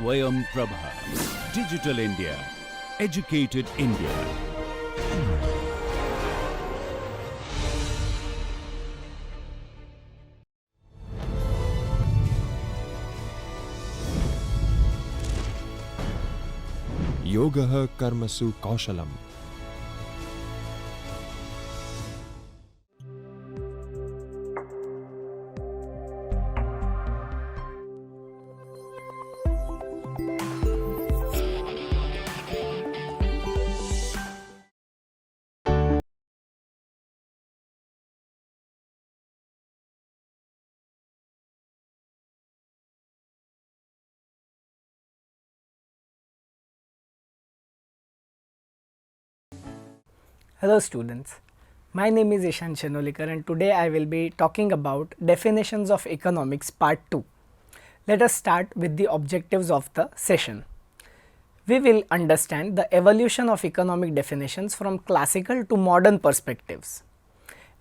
Swayam Prabha. Digital India. Educated India. Yoga Karmasu Kaushalam. Hello students, my name is Ishan Chenolikar and today I will be talking about definitions of economics part 2. Let us start with the objectives of the session. We will understand the evolution of economic definitions from classical to modern perspectives.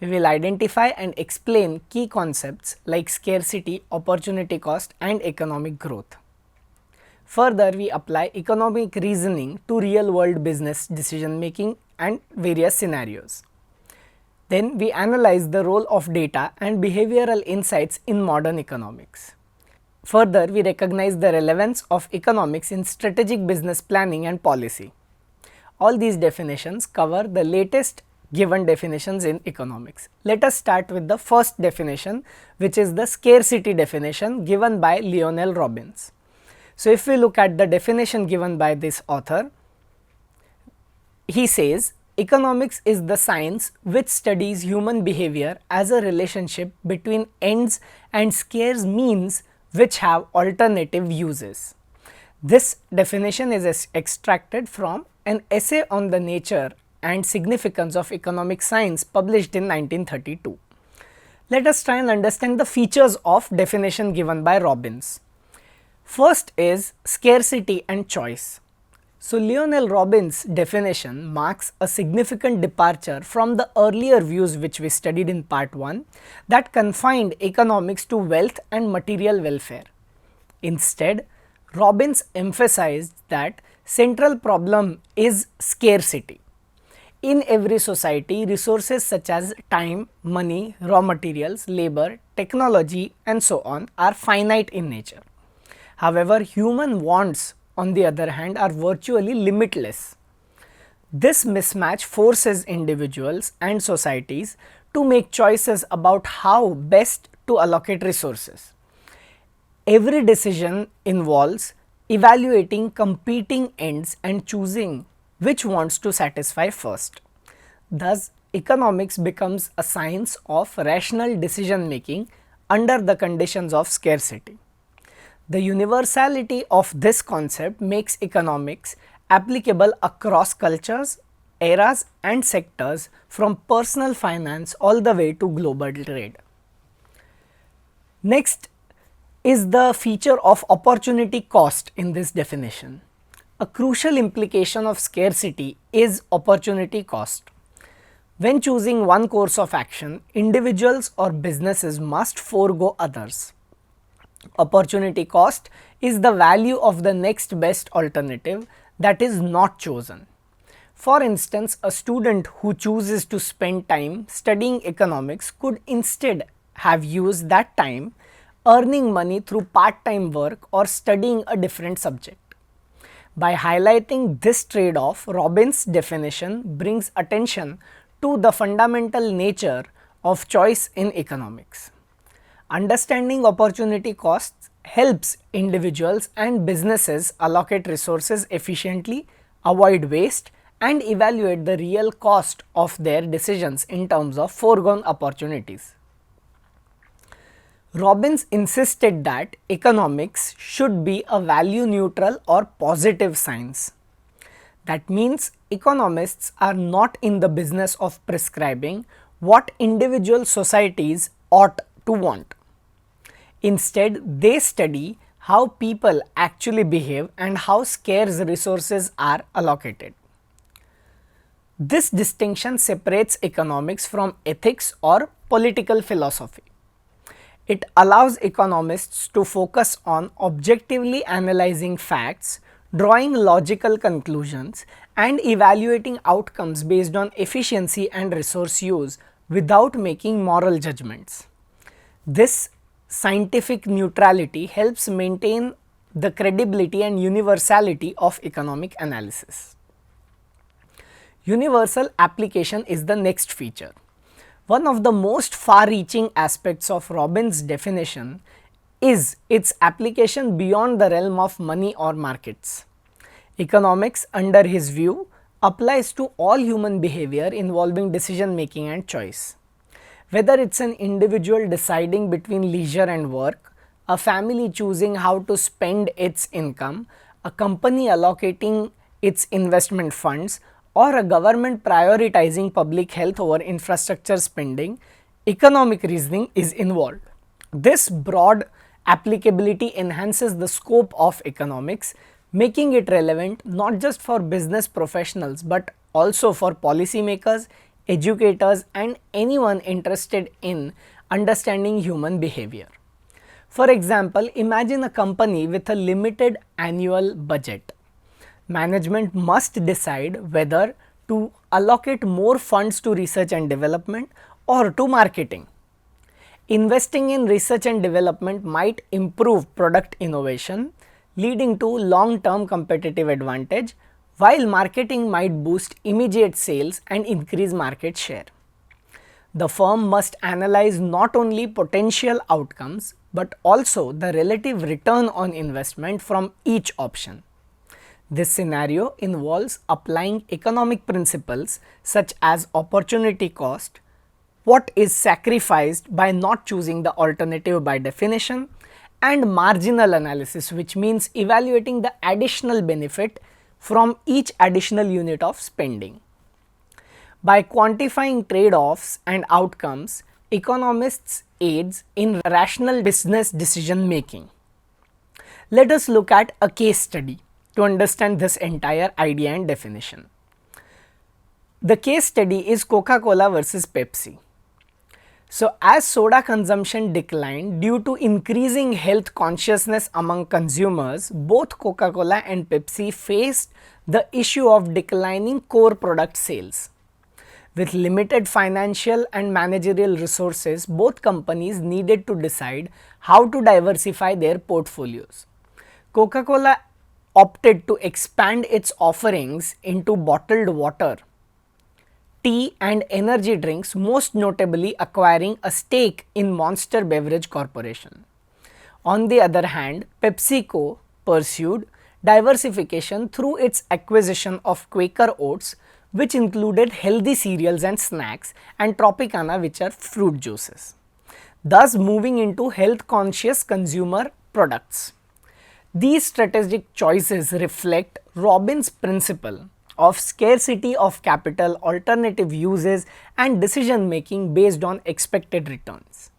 We will identify and explain key concepts like scarcity, opportunity cost and economic growth. Further, we apply economic reasoning to real world business decision making and various scenarios. Then we analyze the role of data and behavioral insights in modern economics. Further, we recognize the relevance of economics in strategic business planning and policy. All these definitions cover the latest given definitions in economics. Let us start with the first definition, which is the scarcity definition given by Lionel Robbins. So, if we look at the definition given by this author, he says, economics is the science which studies human behavior as a relationship between ends and scarce means which have alternative uses. This definition is extracted from an essay on the nature and significance of economic science published in 1932. Let us try and understand the features of definition given by Robbins. First is scarcity and choice. So, Lionel Robbins' definition marks a significant departure from the earlier views which we studied in part 1 that confined economics to wealth and material welfare. Instead, Robbins emphasized that central problem is scarcity. In every society, resources such as time, money, raw materials, labor, technology and so on are finite in nature. However, human wants on the other hand are virtually limitless. This mismatch forces individuals and societies to make choices about how best to allocate resources. Every decision involves evaluating competing ends and choosing which wants to satisfy first. Thus, economics becomes a science of rational decision making under the conditions of scarcity. The universality of this concept makes economics applicable across cultures, eras and sectors from personal finance all the way to global trade. Next is the feature of opportunity cost in this definition. A crucial implication of scarcity is opportunity cost. When choosing one course of action, individuals or businesses must forego others. Opportunity cost is the value of the next best alternative that is not chosen. For instance, a student who chooses to spend time studying economics could instead have used that time earning money through part-time work or studying a different subject. By highlighting this trade-off, Robbins' definition brings attention to the fundamental nature of choice in economics. Understanding opportunity costs helps individuals and businesses allocate resources efficiently, avoid waste and evaluate the real cost of their decisions in terms of foregone opportunities. Robbins insisted that economics should be a value neutral or positive science. That means economists are not in the business of prescribing what individual societies ought to want. Instead, they study how people actually behave and how scarce resources are allocated. This distinction separates economics from ethics or political philosophy. It allows economists to focus on objectively analyzing facts, drawing logical conclusions, and evaluating outcomes based on efficiency and resource use without making moral judgments. This scientific neutrality helps maintain the credibility and universality of economic analysis. Universal application is the next feature. One of the most far-reaching aspects of Robbins' definition is its application beyond the realm of money or markets. Economics, under his view, applies to all human behavior involving decision making and choice. Whether it's an individual deciding between leisure and work, a family choosing how to spend its income, a company allocating its investment funds, or a government prioritizing public health over infrastructure spending, economic reasoning is involved. This broad applicability enhances the scope of economics, making it relevant not just for business professionals but also for policymakers, educators, and anyone interested in understanding human behavior. For example, imagine a company with a limited annual budget. Management must decide whether to allocate more funds to research and development or to marketing. Investing in research and development might improve product innovation, leading to long-term competitive advantage, while marketing might boost immediate sales and increase market share. The firm must analyze not only potential outcomes but also the relative return on investment from each option. This scenario involves applying economic principles such as opportunity cost, what is sacrificed by not choosing the alternative by definition, and marginal analysis, which means evaluating the additional benefit from each additional unit of spending. By quantifying trade-offs and outcomes, economists aids in rational business decision making. Let us look at a case study to understand this entire idea and definition. The case study is Coca-Cola versus Pepsi. So, as soda consumption declined due to increasing health consciousness among consumers, both Coca-Cola and Pepsi faced the issue of declining core product sales. With limited financial and managerial resources, both companies needed to decide how to diversify their portfolios. Coca-Cola opted to expand its offerings into bottled water, tea, and energy drinks, most notably acquiring a stake in Monster Beverage Corporation. On the other hand, PepsiCo pursued diversification through its acquisition of Quaker Oats, which included healthy cereals and snacks, and Tropicana, which are fruit juices, thus moving into health-conscious consumer products. These strategic choices reflect Robbins' principle of scarcity of capital, alternative uses, and decision making based on expected returns.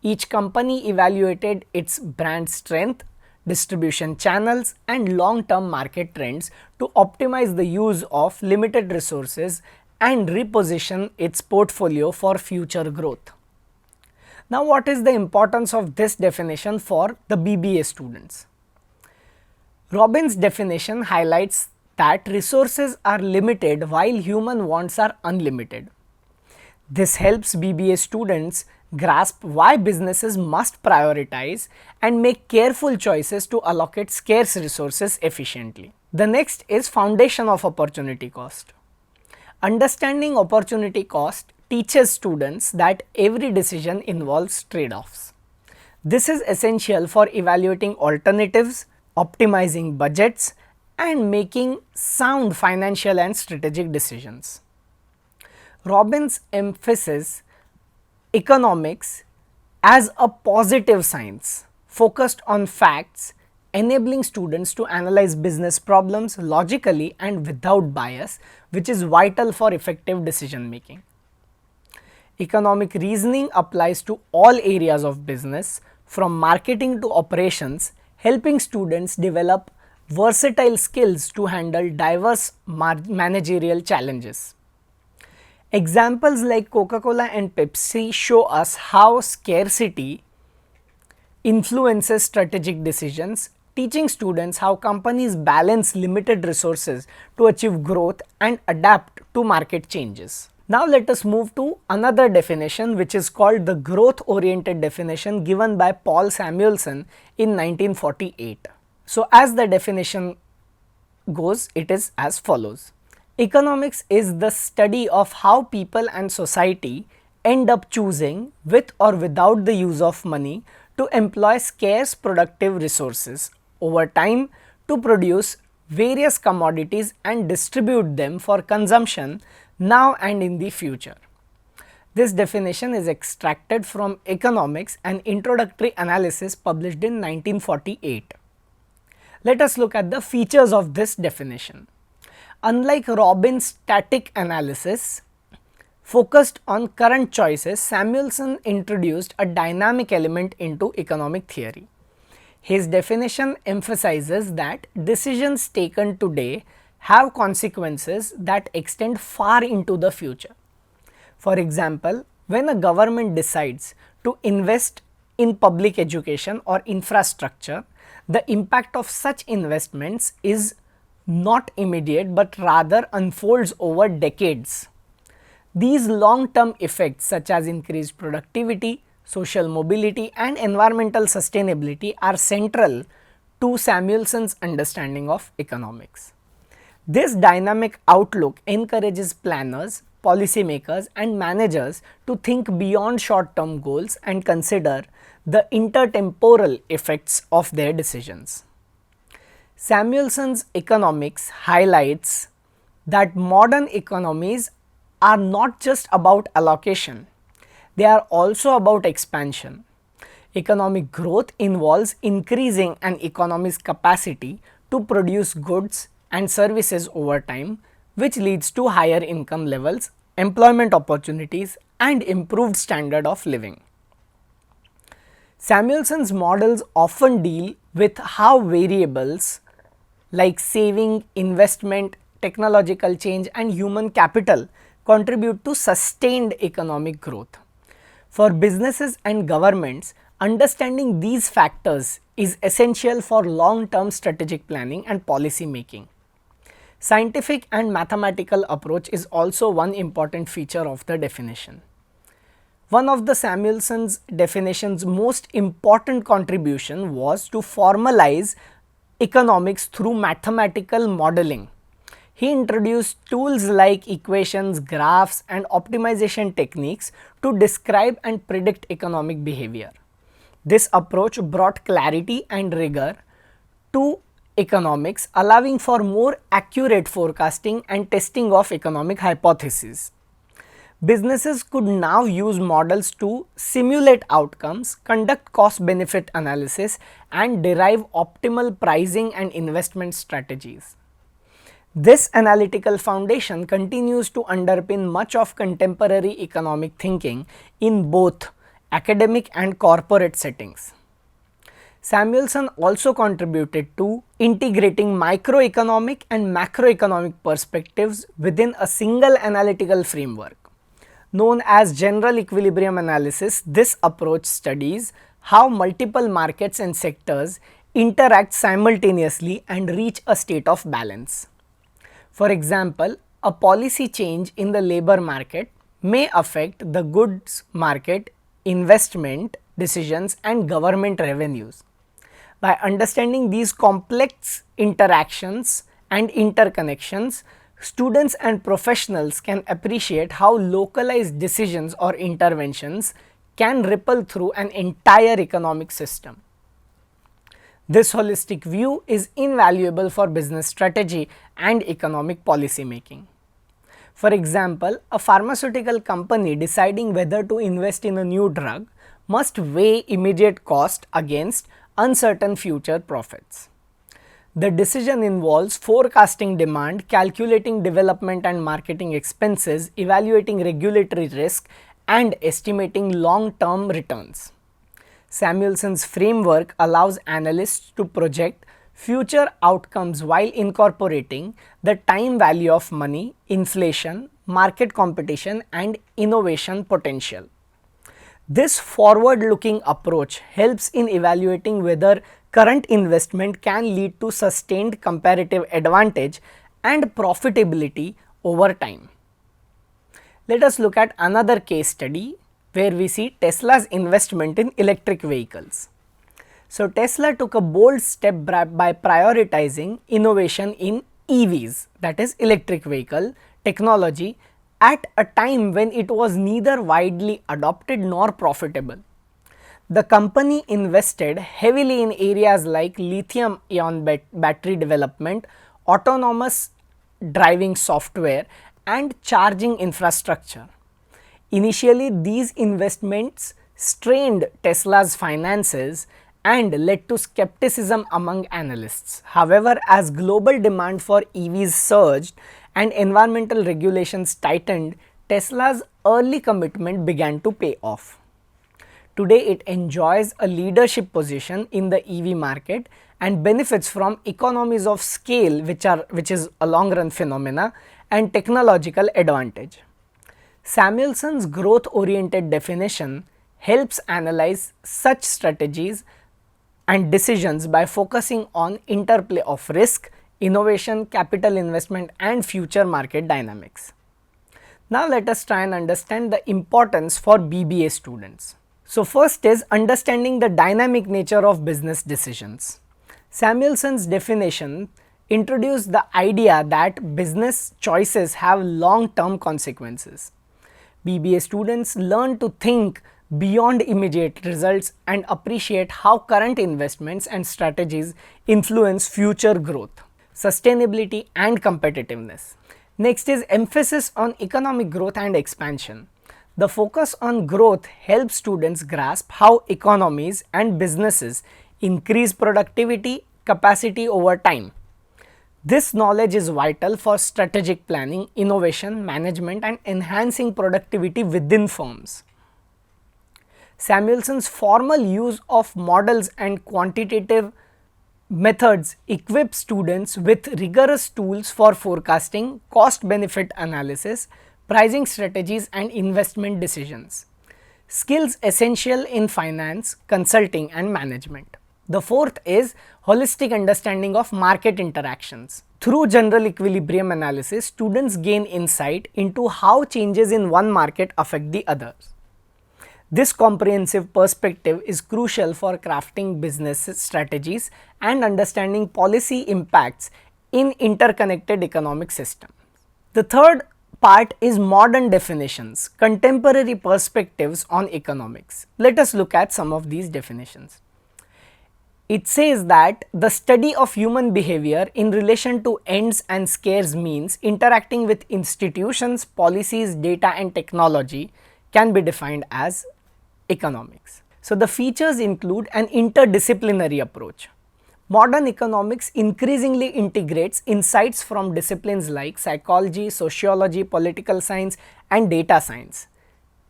Each company evaluated its brand strength, distribution channels, and long-term market trends to optimize the use of limited resources and reposition its portfolio for future growth. Now, what is the importance of this definition for the BBA students? Robbins' definition highlights that resources are limited while human wants are unlimited. This helps BBA students grasp why businesses must prioritize and make careful choices to allocate scarce resources efficiently. The next is foundation of opportunity cost. Understanding opportunity cost teaches students that every decision involves trade-offs. This is essential for evaluating alternatives, optimizing budgets, and making sound financial and strategic decisions. Robbins emphasizes economics as a positive science focused on facts, enabling students to analyze business problems logically and without bias, which is vital for effective decision making. Economic reasoning applies to all areas of business, from marketing to operations, helping students develop versatile skills to handle diverse managerial challenges. Examples like Coca-Cola and Pepsi show us how scarcity influences strategic decisions, teaching students how companies balance limited resources to achieve growth and adapt to market changes. Now let us move to another definition, which is called the growth oriented definition given by Paul Samuelson in 1948. So as the definition goes, it is as follows. Economics is the study of how people and society end up choosing, with or without the use of money, to employ scarce productive resources over time to produce various commodities and distribute them for consumption now and in the future. This definition is extracted from Economics, an introductory analysis published in 1948. Let us look at the features of this definition. Unlike Robin's static analysis focused on current choices, Samuelson introduced a dynamic element into economic theory. His definition emphasizes that decisions taken today have consequences that extend far into the future. For example, when a government decides to invest in public education or infrastructure, the impact of such investments is not immediate but rather unfolds over decades. These long-term effects, such as increased productivity, social mobility and environmental sustainability, are central to Samuelson's understanding of economics. This dynamic outlook encourages planners, policymakers and managers to think beyond short-term goals and consider the intertemporal effects of their decisions. Samuelson's economics highlights that modern economies are not just about allocation, they are also about expansion. Economic growth involves increasing an economy's capacity to produce goods and services over time, which leads to higher income levels, employment opportunities and improved standard of living. Samuelson's models often deal with how variables like saving, investment, technological change and human capital contribute to sustained economic growth. For businesses and governments, understanding these factors is essential for long-term strategic planning and policy making. Scientific and mathematical approach is also one important feature of the definition. One of the Samuelson's definition's most important contribution was to formalize economics through mathematical modeling. He introduced tools like equations, graphs and optimization techniques to describe and predict economic behavior. This approach brought clarity and rigor to economics, allowing for more accurate forecasting and testing of economic hypotheses. Businesses could now use models to simulate outcomes, conduct cost-benefit analysis and derive optimal pricing and investment strategies. This analytical foundation continues to underpin much of contemporary economic thinking in both academic and corporate settings. Samuelson also contributed to integrating microeconomic and macroeconomic perspectives within a single analytical framework. Known as general equilibrium analysis, this approach studies how multiple markets and sectors interact simultaneously and reach a state of balance. For example, a policy change in the labor market may affect the goods market, investment decisions and government revenues. By understanding these complex interactions and interconnections, students and professionals can appreciate how localized decisions or interventions can ripple through an entire economic system. This holistic view is invaluable for business strategy and economic policy making. For example, a pharmaceutical company deciding whether to invest in a new drug must weigh immediate cost against uncertain future profits. The decision involves forecasting demand, calculating development and marketing expenses, evaluating regulatory risk, and estimating long-term returns. Samuelson's framework allows analysts to project future outcomes while incorporating the time value of money, inflation, market competition, and innovation potential. This forward-looking approach helps in evaluating whether current investment can lead to sustained comparative advantage and profitability over time. Let us look at another case study where we see Tesla's investment in electric vehicles. So, Tesla took a bold step by prioritizing innovation in EVs, that is electric vehicle technology, at a time when it was neither widely adopted nor profitable. The company invested heavily in areas like lithium-ion battery development, autonomous driving software, and charging infrastructure. Initially, these investments strained Tesla's finances and led to skepticism among analysts. However, as global demand for EVs surged and environmental regulations tightened, Tesla's early commitment began to pay off. Today, it enjoys a leadership position in the EV market and benefits from economies of scale, which is a long run phenomena, and technological advantage. Samuelson's growth oriented definition helps analyze such strategies and decisions by focusing on interplay of risk, innovation, capital investment, and future market dynamics. Now let us try and understand the importance for BBA students. So first is understanding the dynamic nature of business decisions. Samuelson's definition introduced the idea that business choices have long-term consequences. BBA students learn to think beyond immediate results and appreciate how current investments and strategies influence future growth, sustainability, and competitiveness. Next is emphasis on economic growth and expansion. The focus on growth helps students grasp how economies and businesses increase productivity capacity over time. This knowledge is vital for strategic planning, innovation, management, and enhancing productivity within firms. Samuelson's formal use of models and quantitative methods equip students with rigorous tools for forecasting, cost-benefit analysis, pricing strategies, and investment decisions. Skills essential in finance, consulting, and management. The fourth is holistic understanding of market interactions. Through general equilibrium analysis, students gain insight into how changes in one market affect the others. This comprehensive perspective is crucial for crafting business strategies and understanding policy impacts in interconnected economic systems. The third part is modern definitions, contemporary perspectives on economics. Let us look at some of these definitions. It says that the study of human behavior in relation to ends and scarce means interacting with institutions, policies, data, and technology can be defined as economics. So, the features include an interdisciplinary approach. Modern economics increasingly integrates insights from disciplines like psychology, sociology, political science, and data science.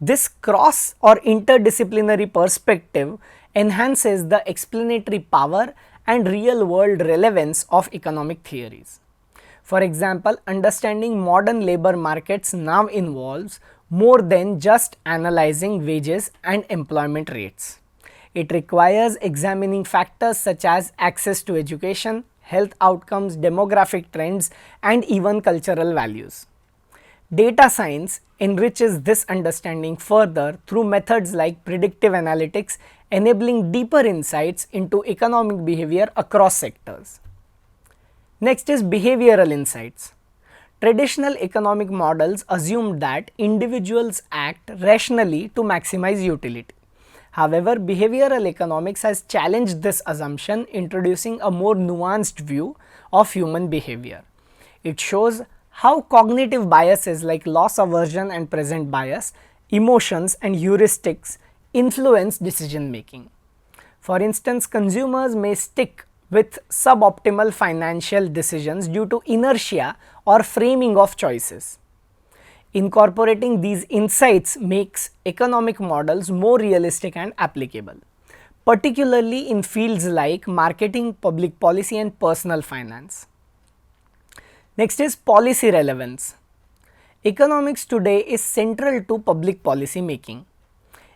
This cross or interdisciplinary perspective enhances the explanatory power and real-world relevance of economic theories. For example, understanding modern labor markets now involves more than just analyzing wages and employment rates. It requires examining factors such as access to education, health outcomes, demographic trends, and even cultural values. Data science enriches this understanding further through methods like predictive analytics, enabling deeper insights into economic behavior across sectors. Next is behavioral insights. Traditional economic models assumed that individuals act rationally to maximize utility. However, behavioral economics has challenged this assumption, introducing a more nuanced view of human behavior. It shows how cognitive biases like loss aversion and present bias, emotions, and heuristics influence decision making. For instance, consumers may stick with suboptimal financial decisions due to inertia or framing of choices. Incorporating these insights makes economic models more realistic and applicable, particularly in fields like marketing, public policy, and personal finance. Next is policy relevance. Economics today is central to public policy making.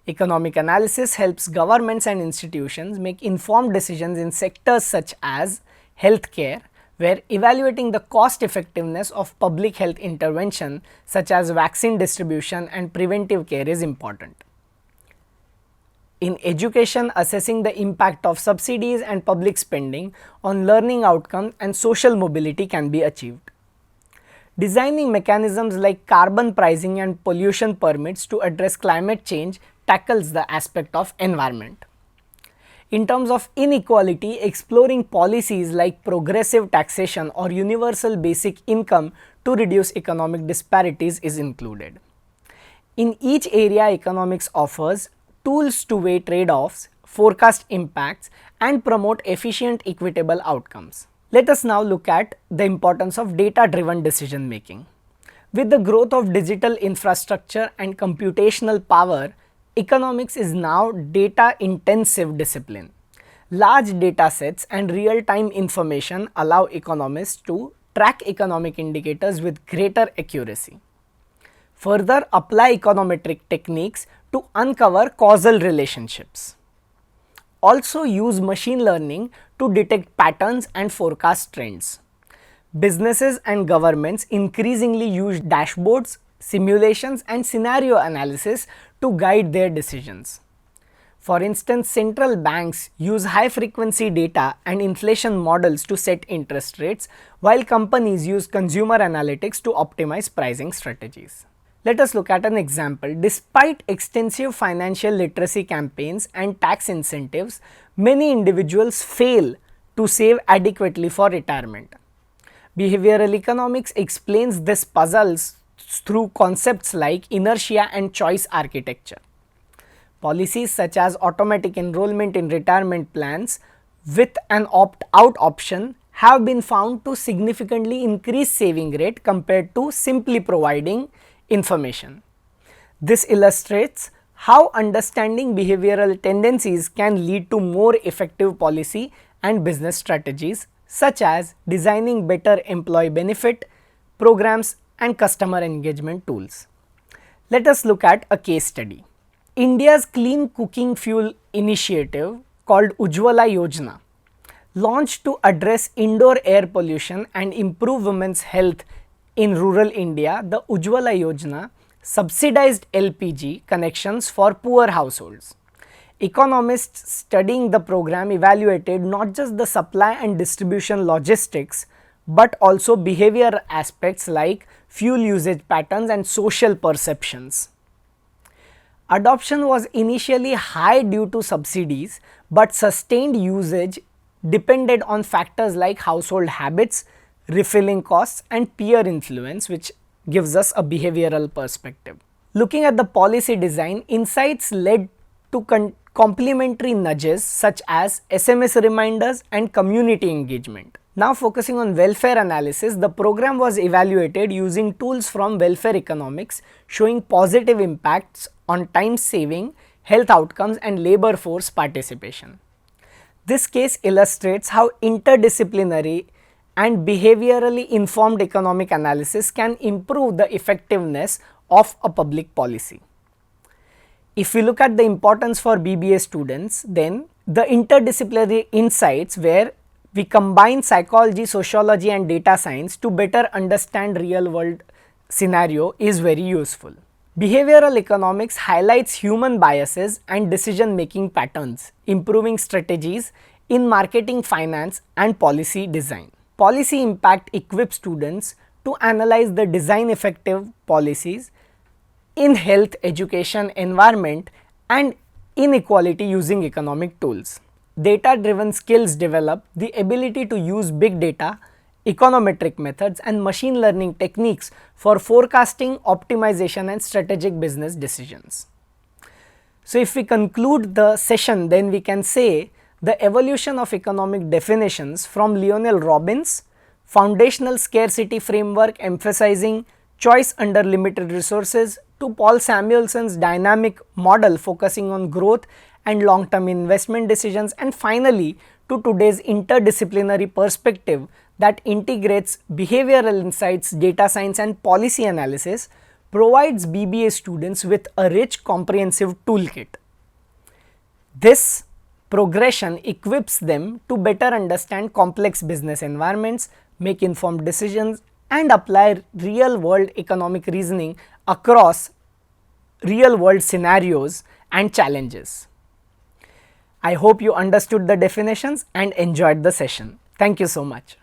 Economic analysis helps governments and institutions make informed decisions in sectors such as healthcare, where evaluating the cost effectiveness of public health intervention such as vaccine distribution and preventive care is important. In education, assessing the impact of subsidies and public spending on learning outcomes and social mobility can be achieved. Designing mechanisms like carbon pricing and pollution permits to address climate change tackles the aspect of environment. In terms of inequality, exploring policies like progressive taxation or universal basic income to reduce economic disparities is included. In each area, economics offers tools to weigh trade-offs, forecast impacts, and promote efficient, equitable outcomes. Let us now look at the importance of data-driven decision making. With the growth of digital infrastructure and computational power, economics is now data-intensive discipline. Large data sets and real-time information allow economists to track economic indicators with greater accuracy. Further, apply econometric techniques to uncover causal relationships. Also use machine learning to detect patterns and forecast trends. Businesses and governments increasingly use dashboards, simulations, and scenario analysis to guide their decisions. For instance, central banks use high-frequency data and inflation models to set interest rates, while companies use consumer analytics to optimize pricing strategies. Let us look at an example. Despite extensive financial literacy campaigns and tax incentives, many individuals fail to save adequately for retirement. Behavioral economics explains this puzzles through concepts like inertia and choice architecture. Policies such as automatic enrollment in retirement plans with an opt-out option have been found to significantly increase saving rate compared to simply providing information. This illustrates how understanding behavioral tendencies can lead to more effective policy and business strategies, such as designing better employee benefit programs and customer engagement tools. Let us look at a case study. India's clean cooking fuel initiative called Ujjwala Yojana, launched to address indoor air pollution and improve women's health in rural India. The Ujjwala Yojana subsidized LPG connections for poor households. Economists studying the program evaluated not just the supply and distribution logistics, but also behavior aspects like fuel usage patterns and social perceptions. Adoption was initially high due to subsidies, but sustained usage depended on factors like household habits, refilling costs, and peer influence, which gives us a behavioral perspective. Looking at the policy design, insights led to complementary nudges such as SMS reminders and community engagement. Now focusing on welfare analysis, the program was evaluated using tools from welfare economics showing positive impacts on time saving, health outcomes, and labor force participation. This case illustrates how interdisciplinary and behaviorally informed economic analysis can improve the effectiveness of a public policy. If we look at the importance for BBA students, then the interdisciplinary insights where we combine psychology, sociology, and data science to better understand real world scenario is very useful. Behavioral economics highlights human biases and decision making patterns, improving strategies in marketing, finance, and policy design. Policy impact equips students to analyze the design effective policies in health, education, environment, and inequality using economic tools. Data-driven skills develop the ability to use big data, econometric methods, and machine learning techniques for forecasting, optimization, and strategic business decisions. So, if we conclude the session, then we can say the evolution of economic definitions from Lionel Robbins' foundational scarcity framework emphasizing choice under limited resources to Paul Samuelson's dynamic model focusing on growth and long-term investment decisions, and finally to today's interdisciplinary perspective that integrates behavioral insights, data science, and policy analysis, provides BBA students with a rich comprehensive toolkit. This progression equips them to better understand complex business environments, make informed decisions, and apply real world economic reasoning across real world scenarios and challenges. I hope you understood the definitions and enjoyed the session. Thank you so much.